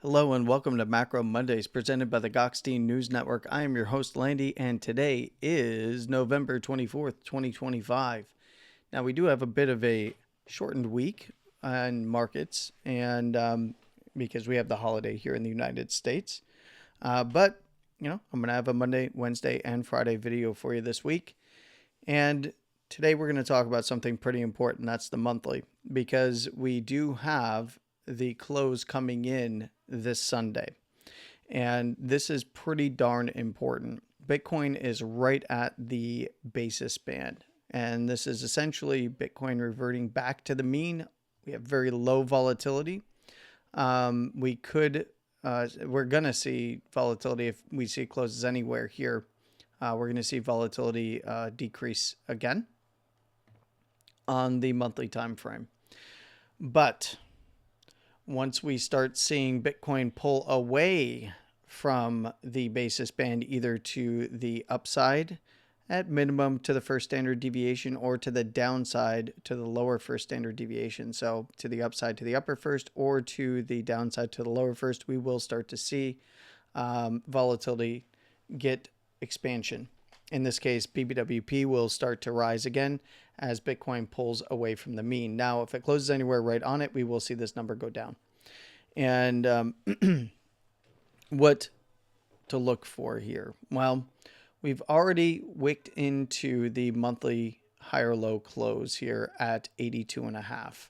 Hello and welcome to Macro Mondays presented by the Goxstein News Network. I am your host, Landy, and today is November 24th, 2025. Now, we do have a bit of a shortened week on markets, and because we have the holiday here in the United States. But, I'm going to have a Monday, Wednesday, and Friday video for you this week. And today we're going to talk about something pretty important. That's the monthly, because we do have the close coming in this Sunday. And this is pretty darn important. Bitcoin is right at the basis band. And this is essentially Bitcoin reverting back to the mean. We have very low volatility. We're going to see volatility if we see closes anywhere here. We're going to see volatility decrease again on the monthly time frame. But once we start seeing Bitcoin pull away from the basis band, either to the upside at minimum to the first standard deviation or to the downside to the lower first standard deviation. So to the upside to the upper first or to the downside to the lower first, we will start to see volatility get expansion. In this case, BBWP will start to rise again as Bitcoin pulls away from the mean. Now, if it closes anywhere right on it, we will see this number go down. And what to look for here? Well, we've already wicked into the monthly higher low close here at 82.5.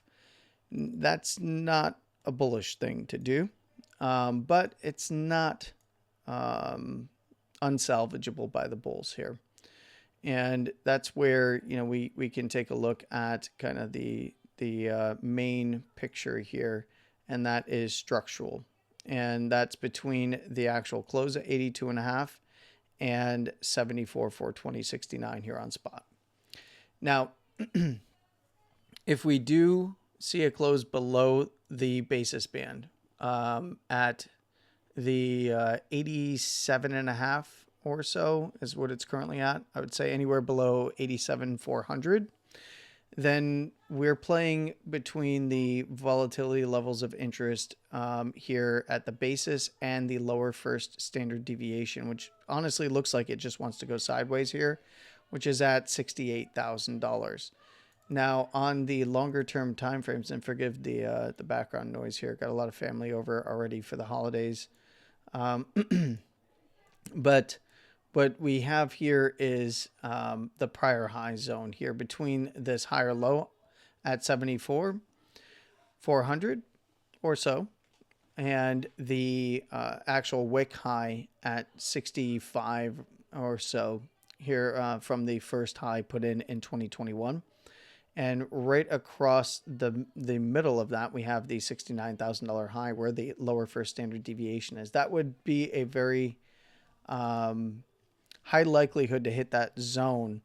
That's not a bullish thing to do, but it's not unsalvageable by the bulls here. And that's where, we can take a look at kind of the main picture here, and that is structural. And that's between the actual close at 82.5 and 74,420.69 here on spot. Now, if we do see a close below the basis band at the 87.5 or so is what it's currently at. I would say anywhere below 87,400. Then we're playing between the volatility levels of interest here at the basis and the lower first standard deviation, which honestly looks like it just wants to go sideways here, which is at $68,000. Now, on the longer term time frames, and forgive the background noise here, got a lot of family over already for the holidays. But what we have here is the prior high zone here between this higher low at 74,400 or so, and the actual wick high at 65 or so here from the first high put in 2021. And right across the middle of that, we have the $69,000 high where the lower first standard deviation is. That would be a very high likelihood to hit that zone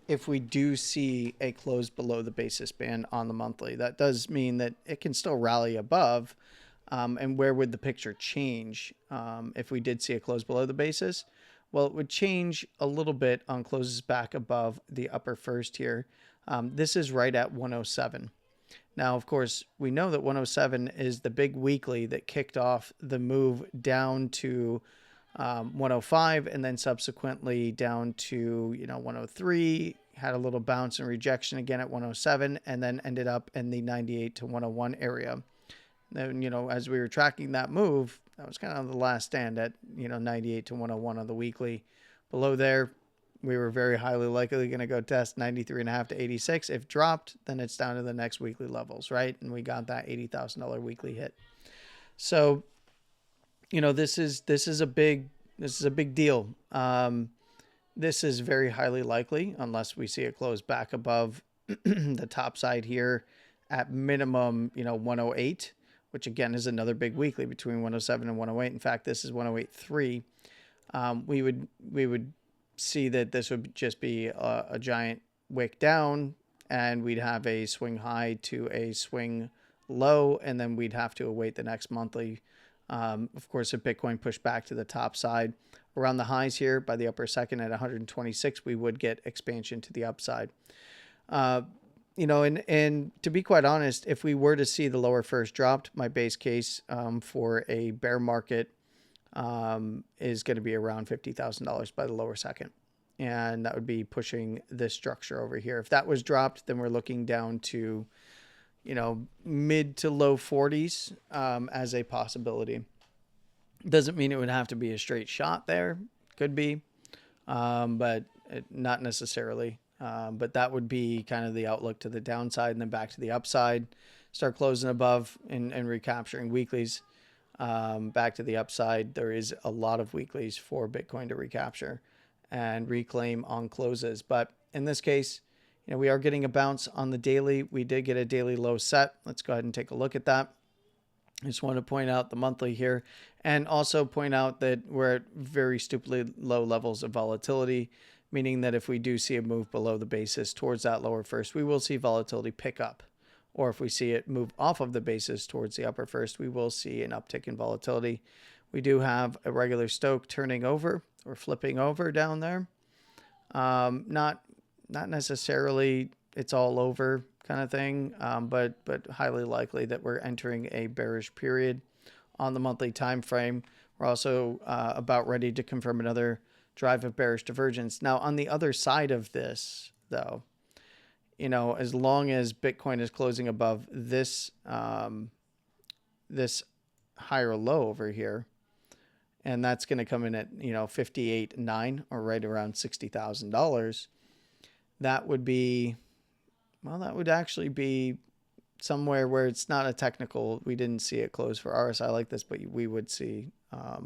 if we do see a close below the basis band on the monthly. That does mean that it can still rally above. And where would the picture change if we did see a close below the basis? Well, it would change a little bit on closes back above the upper first here. This is right at 107. Now, of course, we know that 107 is the big weekly that kicked off the move down to 105 and then subsequently down to 103, had a little bounce and rejection again at 107, and then ended up in the 98 to 101 area. Then, as we were tracking that move, that was kind of the last stand at 98 to 101 on the weekly. Below there, we were very highly likely going to go test 93.5 to 86. If dropped, then it's down to the next weekly levels, right? And we got that $80,000 weekly hit. So, this is a big deal. This is very highly likely unless we see it close back above the top side here at minimum, 108, which again is another big weekly between 107 and 108. In fact, this is 108.3. We would see that this would just be a giant wick down, and we'd have a swing high to a swing low, and then we'd have to await the next monthly. Of course, if Bitcoin pushed back to the top side around the highs here by the upper second at 126, we would get expansion to the upside. and to be quite honest, if we were to see the lower first dropped, my base case for a bear market is going to be around $50,000 by the lower second. And that would be pushing this structure over here. If that was dropped, then we're looking down to, mid to low 40s as a possibility. Doesn't mean it would have to be a straight shot there. Could be, but not necessarily. But that would be kind of the outlook to the downside, and then back to the upside. Start closing above and recapturing weeklies. Back to the upside, there is a lot of weeklies for Bitcoin to recapture and reclaim on closes. But in this case, we are getting a bounce on the daily. We did get a daily low set. Let's go ahead and take a look at that. I just want to point out the monthly here, and also point out that we're at very stupidly low levels of volatility, meaning that if we do see a move below the basis towards that lower first, we will see volatility pick up. Or if we see it move off of the basis towards the upper first, we will see an uptick in volatility. We do have a regular Stoke turning over or flipping over down there. Not necessarily it's all over kind of thing, but highly likely that we're entering a bearish period on the monthly time frame. We're also about ready to confirm another drive of bearish divergence. Now, on the other side of this, though, as long as Bitcoin is closing above this this higher low over here, and that's going to come in at 58.9 or right around $60,000, that would be, well, that would actually be somewhere where it's not a technical. We didn't see it close for RSI like this, but we would see a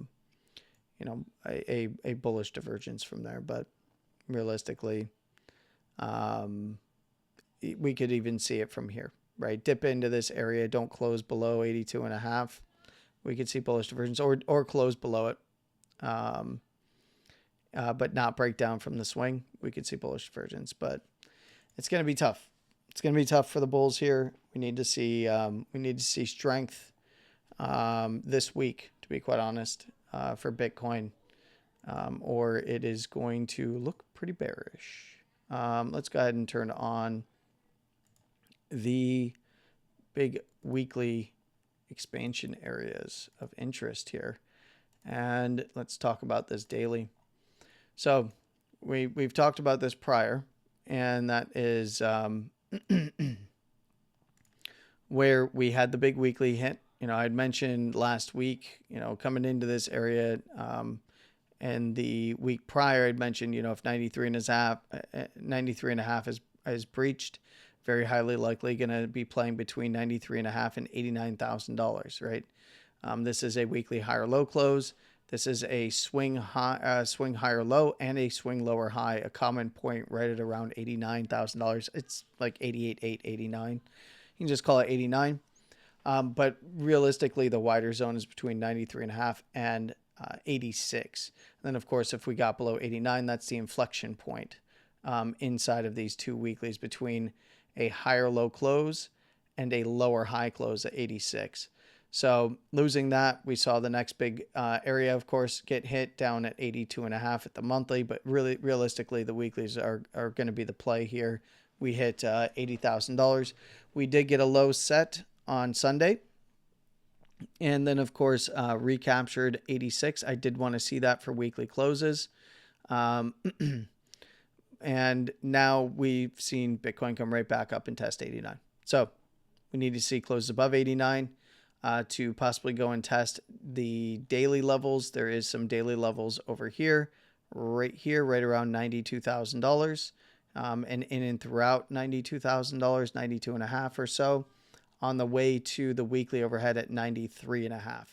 bullish divergence from there. But realistically, we could even see it from here, right? Dip into this area, don't close below 82.5. We could see bullish divergence, or close below it, but not break down from the swing. We could see bullish divergence, but it's going to be tough. It's going to be tough for the bulls here. We need to see strength this week, to be quite honest, for Bitcoin, or it is going to look pretty bearish. Let's go ahead and turn on the big weekly expansion areas of interest here, and let's talk about this daily. So we've talked about this prior, and that is where we had the big weekly hit. I'd mentioned last week, coming into this area, and the week prior, I'd mentioned, if 93.5 is breached, very highly likely going to be playing between 93.5 and $89,000, right? This is a weekly higher low close. This is a swing higher low and a swing lower high, a common point right at around $89,000. It's like 88.8, 89. You can just call it 89. But realistically, the wider zone is between 93.5 and 86. And then, of course, if we got below 89, that's the inflection point inside of these two weeklies between a higher low close and a lower high close at 86. So losing that, we saw the next big area, of course, get hit down at 82.5 at the monthly, but really realistically, the weeklies are going to be the play here. We hit $80,000. We did get a low set on Sunday, and then, of course, recaptured 86. I did want to see that for weekly closes. And now we've seen Bitcoin come right back up and test 89. So we need to see closes above 89 to possibly go and test the daily levels. There is some daily levels over here, right around $92,000, and in and throughout $92,000, 92.5 or so, on the way to the weekly overhead at 93.5.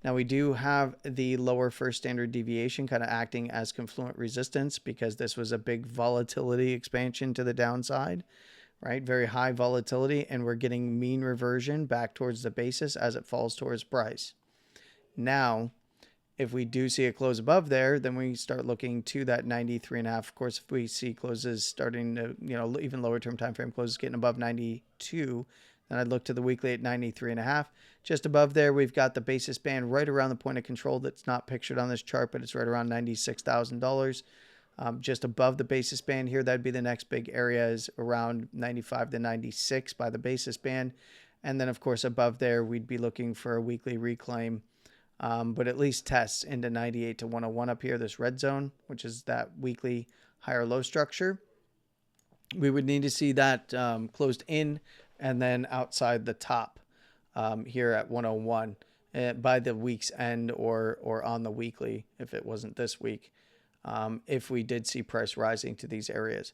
Now, we do have the lower first standard deviation kind of acting as confluent resistance, because this was a big volatility expansion to the downside, right? Very high volatility, and we're getting mean reversion back towards the basis as it falls towards price. Now, if we do see a close above there, then we start looking to that 93.5. Of course, if we see closes starting to, even lower term time frame closes getting above 92, then I'd look to the weekly at 93.5. Just above there, we've got the basis band right around the point of control that's not pictured on this chart, but it's right around $96,000. just above the basis band here. That'd be the next big area, is around 95 to 96 by the basis band. And then, of course, above there, we'd be looking for a weekly reclaim, but at least tests into 98 to 101 up here, this red zone, which is that weekly higher low structure. We would need to see that closed in and then outside the top here at 101 by the week's end, or on the weekly if it wasn't this week, if we did see price rising to these areas.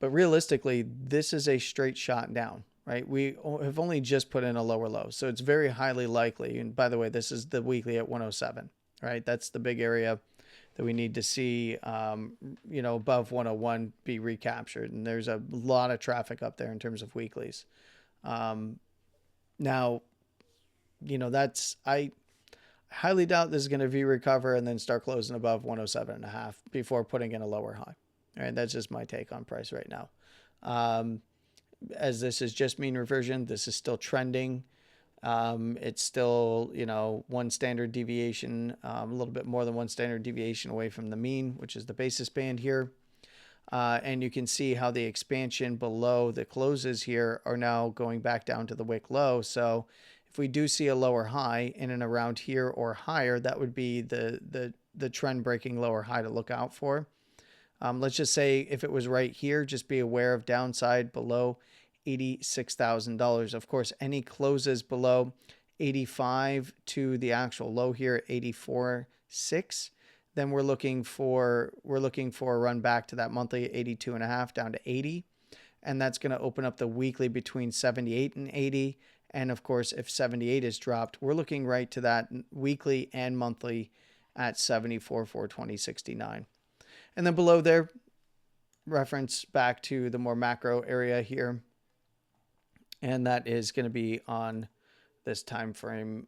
But realistically, this is a straight shot down, right? We have only just put in a lower low, so it's very highly likely. And by the way, this is the weekly at 107, right? That's the big area that we need to see, above 101 be recaptured. And there's a lot of traffic up there in terms of weeklies. Now, I highly doubt this is going to V-recover and then start closing above 107.5 before putting in a lower high. All right, that's just my take on price right now. As this is just mean reversion, this is still trending. It's still, one standard deviation, a little bit more than one standard deviation away from the mean, which is the basis band here. And you can see how the expansion below the closes here are now going back down to the wick low. So if we do see a lower high in and around here or higher, that would be the trend breaking lower high to look out for. Let's just say if it was right here, just be aware of downside below $86,000. Of course, any closes below 85 to the actual low here at 84.6, then we're looking for a run back to that monthly 82.5 down to 80, and that's going to open up the weekly between 78 and 80. And of course, if 78 is dropped, we're looking right to that weekly and monthly at 74, 420, 69. And then below there, reference back to the more macro area here. And that is going to be on this time frame,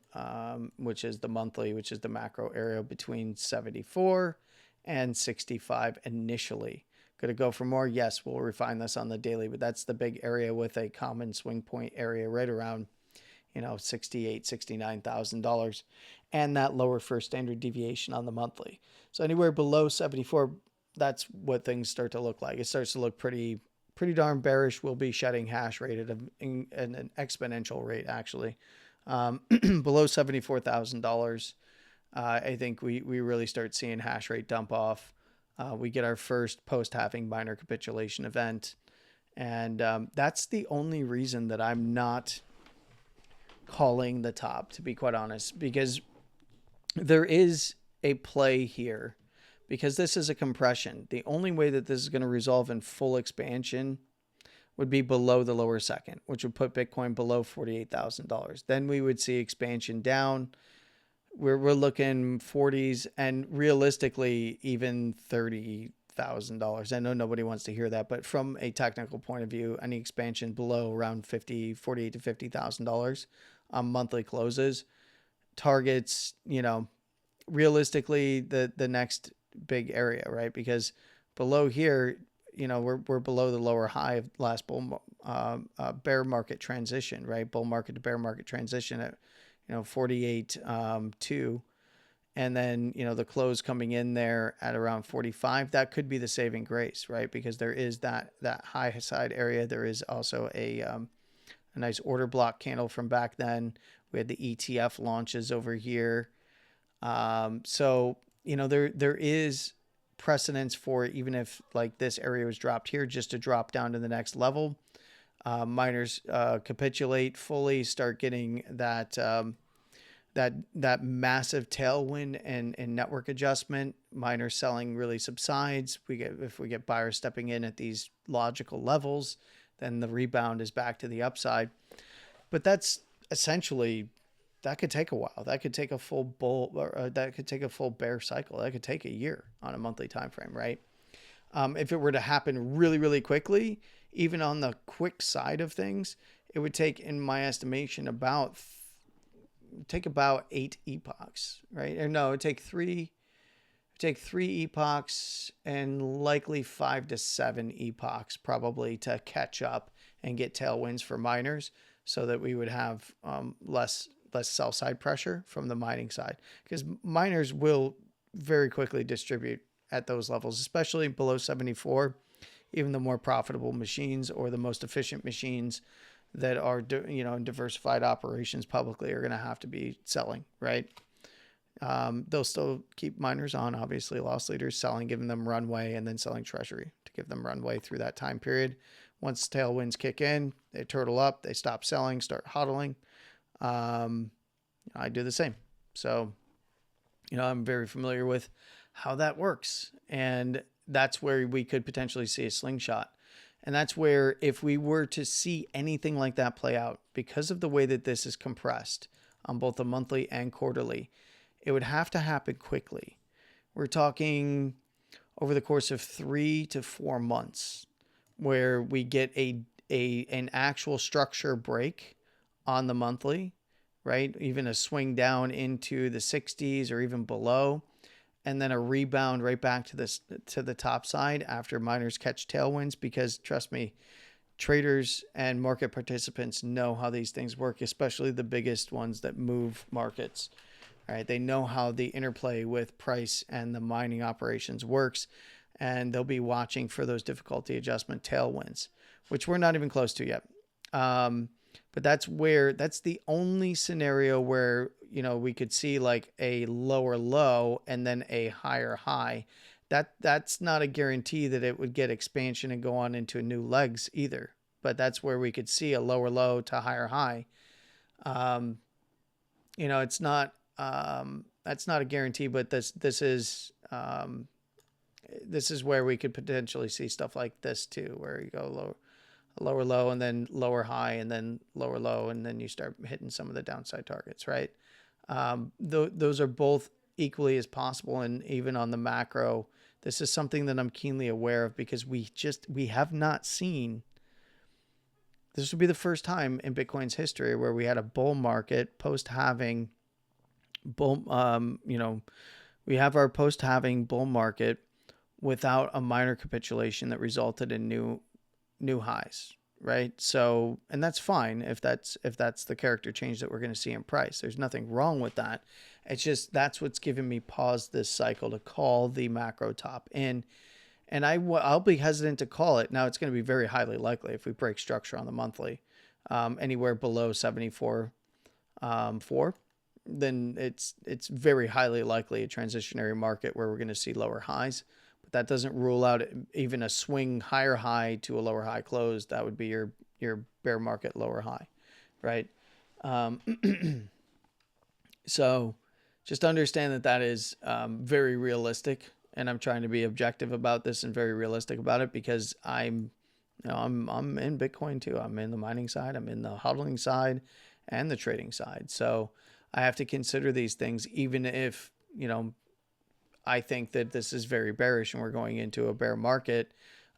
which is the monthly, which is the macro area between 74 and 65 initially. Going to go for more? Yes, we'll refine this on the daily, but that's the big area with a common swing point area right around, $68,000, $69,000, and that lower first standard deviation on the monthly. So anywhere below 74, that's what things start to look like. It starts to look pretty darn bearish. We'll be shedding hash rate at an exponential rate, actually. Below $74,000, I think we really start seeing hash rate dump off. We get our first post-halving minor capitulation event. And that's the only reason that I'm not calling the top, to be quite honest, because there is a play here. Because this is a compression, the only way that this is going to resolve in full expansion would be below the lower second, which would put Bitcoin below $48,000. Then we would see expansion down. We're looking 40s and realistically even $30,000. I know nobody wants to hear that, but from a technical point of view, any expansion below around $48,000 to $50,000 on monthly closes targets, realistically the next big area, right? Because below here, we're below the lower high of last bear market transition, right? Bull market to bear market transition at 48.2, and then the close coming in there at around 45. That could be the saving grace, right? Because there is that high side area. There is also a nice order block candle from back then. We had the ETF launches over here. So there is precedence for, even if like this area was dropped here, just to drop down to the next level. Miners capitulate fully, start getting that massive tailwind and network adjustment. Miners selling really subsides. If we get buyers stepping in at these logical levels, then the rebound is back to the upside. But that's essentially, that could take a while. That could take a full bull, or that could take a full bear cycle. That could take a year on a monthly time frame, right? If it were to happen really, really quickly, even on the quick side of things, it would take, in my estimation, about 8 epochs, right? Or no, it would take three epochs and likely 5 to 7 epochs probably to catch up and get tailwinds for miners, so that we would have less sell side pressure from the mining side, because miners will very quickly distribute at those levels, especially below 74. Even the more profitable machines or the most efficient machines that are, in diversified operations publicly are going to have to be selling, right? They'll still keep miners on, obviously, loss leaders selling, giving them runway, and then selling treasury to give them runway through that time period. Once tailwinds kick in, they turtle up, they stop selling, start hodling. I do the same. So, I'm very familiar with how that works. And that's where we could potentially see a slingshot. And that's where, if we were to see anything like that play out, because of the way that this is compressed on both the monthly and quarterly, it would have to happen quickly. We're talking over the course of 3 to 4 months where we get an actual structure break on the monthly, right? Even a swing down into the 60s or even below, and then a rebound right back to the top side after miners catch tailwinds, because trust me, traders and market participants know how these things work, especially the biggest ones that move markets. All right, they know how the interplay with price and the mining operations works, and they'll be watching for those difficulty adjustment tailwinds, which we're not even close to yet. But that's the only scenario where, we could see like a lower low and then a higher high. That's not a guarantee that it would get expansion and go on into new legs either. But that's where we could see a lower low to higher high. It's not, that's not a guarantee, but this is where we could potentially see stuff like this too, where you go lower low and then lower high and then lower low, and then you start hitting some of the downside targets, right? Those are both equally as possible. And even on the macro, this is something that I'm keenly aware of, because we have not seen, this would be the first time in Bitcoin's history where we had a bull market post-halving we have our post-halving bull market without a minor capitulation that resulted in new highs, right? So, and that's fine if that's the character change that we're going to see in price. There's nothing wrong with that. It's just that's what's given me pause this cycle to call the macro top in. And I'll be hesitant to call it. Now, it's going to be very highly likely if we break structure on the monthly, anywhere below 74.4, then it's very highly likely a transitionary market where we're going to see lower highs. But that doesn't rule out even a swing higher high to a lower high close. That would be your bear market lower high, right? So just understand that is very realistic, and I'm trying to be objective about this and very realistic about it, because I'm in Bitcoin too. I'm in the mining side, I'm in the hodling side, and the trading side. So I have to consider these things, even if, I think that this is very bearish and we're going into a bear market.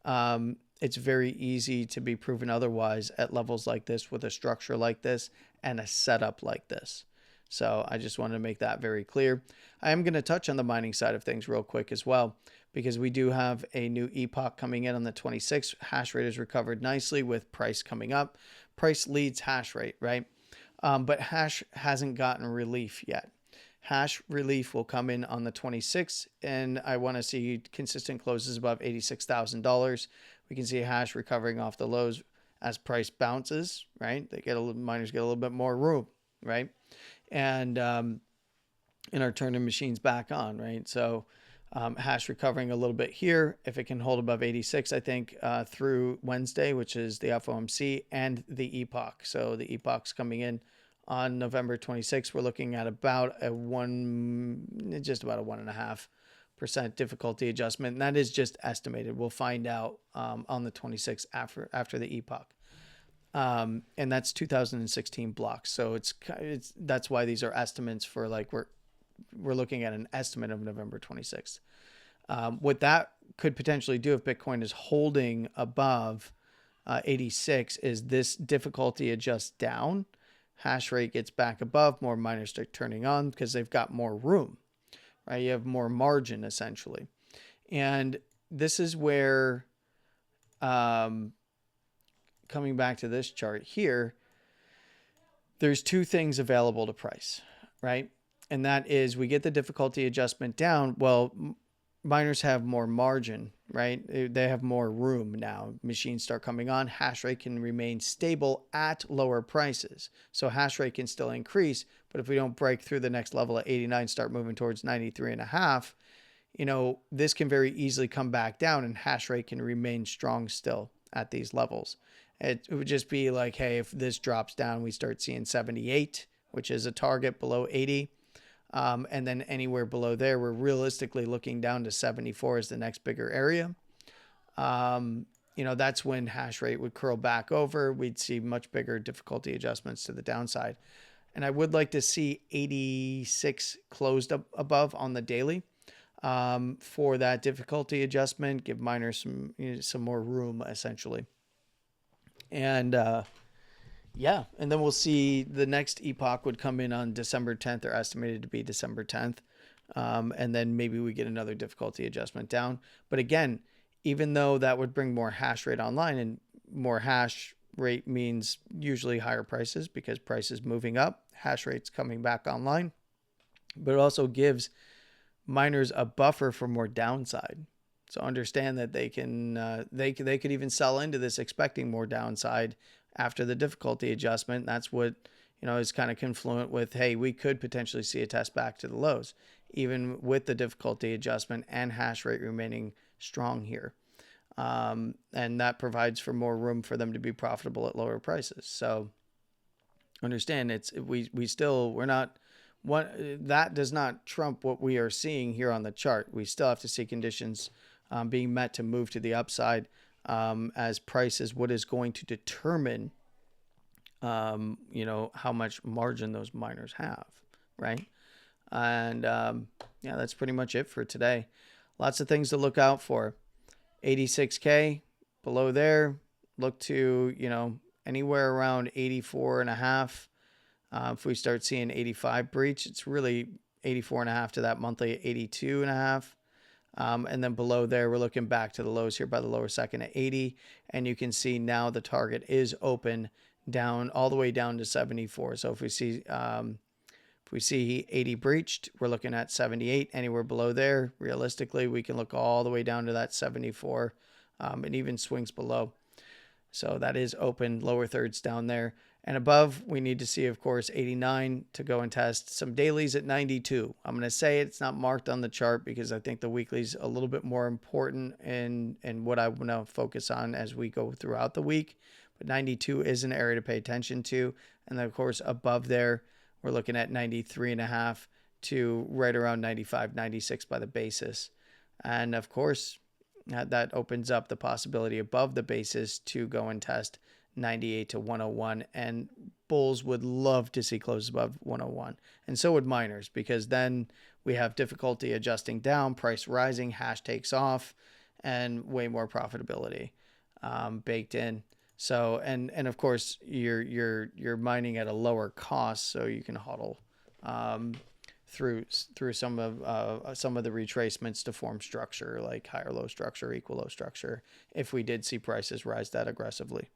It's very easy to be proven otherwise at levels like this, with a structure like this and a setup like this. So I just wanted to make that very clear. I am going to touch on the mining side of things real quick as well, because we do have a new epoch coming in on the 26th. Hash rate has recovered nicely with price coming up. Price leads hash rate, right? But hash hasn't gotten relief yet. Hash relief will come in on the 26th, and I want to see consistent closes above $86,000. We can see hash recovering off the lows as price bounces, right? Miners get a little bit more room, right? And are turning machines back on, right? So hash recovering a little bit here. If it can hold above 86, I think, through Wednesday, which is the FOMC and the epoch. So the epoch's coming in on November 26th. We're looking at about a 1.5% difficulty adjustment. And that is just estimated. We'll find out on the 26th after the epoch. And that's 2016 blocks. So that's why these are estimates for, like, we're looking at an estimate of November 26th. What that could potentially do if Bitcoin is holding above 86 is this difficulty adjusts down, hash rate gets back above, more miners start turning on because they've got more room, right? You have more margin essentially. And this is where, coming back to this chart here, there's two things available to price, right? And that is, we get the difficulty adjustment down. Well, miners have more margin, right? They have more room now. Machines start coming on. Hash rate can remain stable at lower prices. So hash rate can still increase, but if we don't break through the next level at 89, start moving towards 93 and a half, this can very easily come back down and hash rate can remain strong still at these levels. It would just be like, hey, if this drops down, we start seeing 78, which is a target below 80. And then anywhere below there, we're realistically looking down to 74 as the next bigger area. That's when hash rate would curl back over. We'd see much bigger difficulty adjustments to the downside. And I would like to see 86 closed up above on the daily for that difficulty adjustment, give miners some more room essentially. And and then we'll see the next epoch would come in on December 10th, or estimated to be December 10th. And then maybe we get another difficulty adjustment down. But again, even though that would bring more hash rate online, and more hash rate means usually higher prices because prices moving up, hash rates coming back online, but it also gives miners a buffer for more downside. So understand that they can they could even sell into this expecting more downside after the difficulty adjustment. That's what is kind of confluent with, hey, we could potentially see a test back to the lows, even with the difficulty adjustment and hash rate remaining strong here. And that provides for more room for them to be profitable at lower prices. So understand we're not that does not trump what we are seeing here on the chart. We still have to see conditions being met to move to the upside, as price is what is going to determine, how much margin those miners have, right? And that's pretty much it for today. Lots of things to look out for. 86K below there. Look to, anywhere around 84 and a half. If we start seeing 85 breach, it's really 84 and a half to that monthly 82 and a half. And then below there, we're looking back to the lows here by the lower second at 80. And you can see now the target is open down all the way down to 74. So if we see 80 breached, we're looking at 78. Anywhere below there, realistically, we can look all the way down to that 74, and even swings below. So that is open, lower thirds down there. And above, we need to see, of course, 89 to go and test some dailies at 92. I'm going to say it's not marked on the chart because I think the weekly's a little bit more important in what I want to focus on as we go throughout the week. But 92 is an area to pay attention to. And then, of course, above there, we're looking at 93 and a half to right around 95, 96 by the basis. And, of course, that opens up the possibility above the basis to go and test 98 to 101, and bulls would love to see closes above 101, and so would miners, because then we have difficulty adjusting down, price rising, hash takes off, and way more profitability baked in. So and of course you're mining at a lower cost, so you can hodl through some of the retracements to form structure, like higher low structure, equal low structure, if we did see prices rise that aggressively.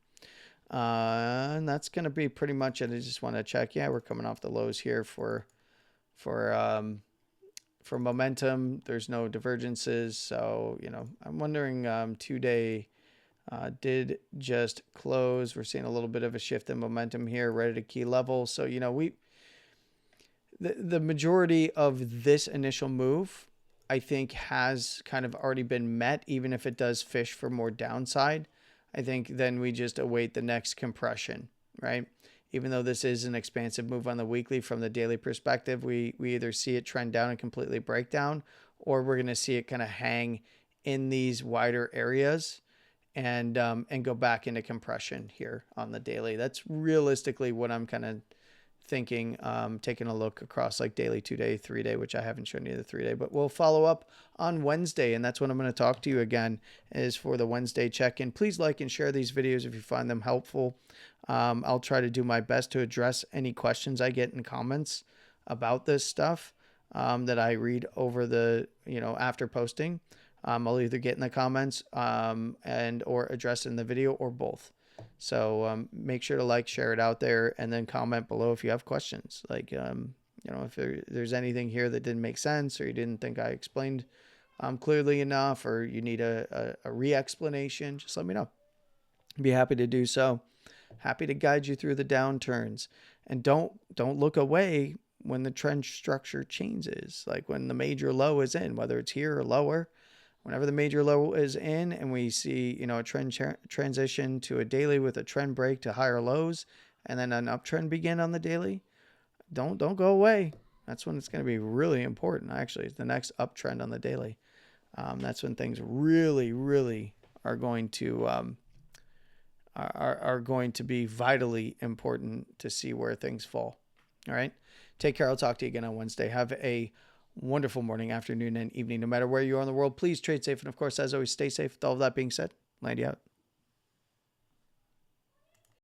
And that's going to be pretty much it. I just want to check. Yeah, we're coming off the lows here for momentum. There's no divergences. So, I'm wondering, 2-day did just close. We're seeing a little bit of a shift in momentum here right at a key level. So, the majority of this initial move, I think, has kind of already been met, even if it does fish for more downside. I think then we just await the next compression, right? Even though this is an expansive move on the weekly, from the daily perspective, we either see it trend down and completely break down, or we're going to see it kind of hang in these wider areas and go back into compression here on the daily. That's realistically what I'm kind of thinking, taking a look across like daily, 2-day, 3-day, which I haven't shown you the 3-day, but we'll follow up on Wednesday. And that's when I'm going to talk to you again, is for the Wednesday check-in. Please like and share these videos if you find them helpful. I'll try to do my best to address any questions I get in comments about this stuff that I read over the, after posting. I'll either get in the comments and or address it in the video, or both. So make sure to like, share it out there, and then comment below if you have questions. Like, if there's anything here that didn't make sense, or you didn't think I explained clearly enough, or you need a re-explanation, just let me know. I'd be happy to do so. Happy to guide you through the downturns. And don't look away when the trend structure changes, like when the major low is in, whether it's here or lower. Whenever the major low is in and we see, a trend transition to a daily with a trend break to higher lows and then an uptrend begin on the daily, don't go away. That's when it's going to be really important. Actually, the next uptrend on the daily. That's when things really, really are going to are going to be vitally important to see where things fall. All right. Take care. I'll talk to you again on Wednesday. Have a wonderful morning, afternoon, and evening. No matter where you are in the world, please trade safe. And of course, as always, stay safe. With all of that being said, Landy out.